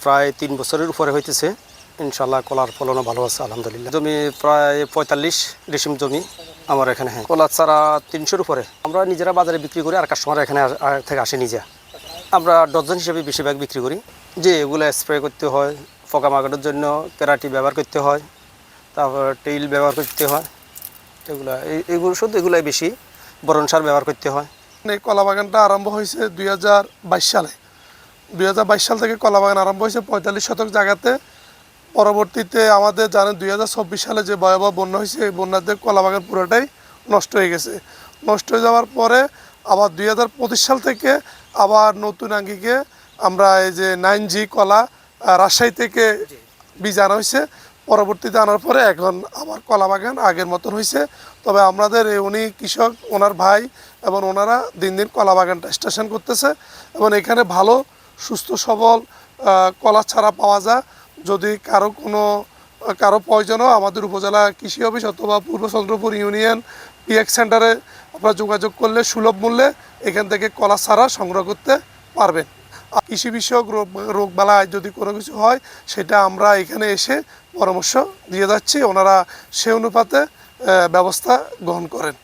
প্রায় ৩ বছরের উপরে হইতেছে। ইনশাআল্লাহ কলার ফলনও ভালো আছে আলহামদুলিল্লাহ। জমি প্রায় ৪৫ ডিসিম জমি আমার এখানে। হ্যাঁ, কলা চারা ৩০০-র উপরে। আমরা নিজেরা বাজারে বিক্রি করি আর কাস্টমার এখানে থেকে আসে নিজে। আমরা ডজন হিসেবে বেশিরভাগ বিক্রি করি। যে এগুলো স্প্রে করতে হয়, পোকামাকড়ের জন্য কেরাটি ব্যবহার করতে হয়, তারপর টেইল ব্যবহার করতে হয়, এগুলো শুধু এগুলাই বেশি। বোরন সার ব্যবহার করতে হয়। এই কলা বাগানটা আরম্ভ হয়েছে ২০২২ সালে। ২০২২ সাল থেকে কলা বাগান আরম্ভ হয়েছে ৪৫ শতক জায়গাতে। পরবর্তীতে আমাদের জানেন ২০২৪ সালে যে ভয়াবহ বন্যা হয়েছে, এই বন্যাতে কলা বাগান পুরোটাই নষ্ট হয়ে গেছে। নষ্ট হয়ে যাওয়ার পরে আবার ২০২৫ সাল থেকে আবার নতুন আঙ্গিকে আমরা এই যে 9G কলা রাজশাহী থেকে বীজ আনা হয়েছে। পরবর্তীতে আনার পরে এখন আবার কলা বাগান আগের মতন হয়েছে। তবে আমাদের উনি কৃষক, ওনার ভাই এবং ওনারা দিন দিন কলা বাগানটা স্টেশন করতেছে এবং এখানে ভালো সুস্থ সবল কলা চারা পাওয়া যায়। যদি কারো প্রয়োজনও আমাদের উপজেলা কৃষি অফিস অথবা পূর্ব চন্দ্রপুর ইউনিয়ন পিএক্স সেন্টারে আপনারা যোগাযোগ করলে সুলভ মূল্যে এখান থেকে কলা চারা সংগ্রহ করতে পারবেন। আর কৃষি বিষয়ক রোগবালাই যদি কোনো কিছু হয় সেটা আমরা এখানে এসে পরামর্শ দিয়ে যাচ্ছি, ওনারা সে অনুপাতে ব্যবস্থা গ্রহণ করেন।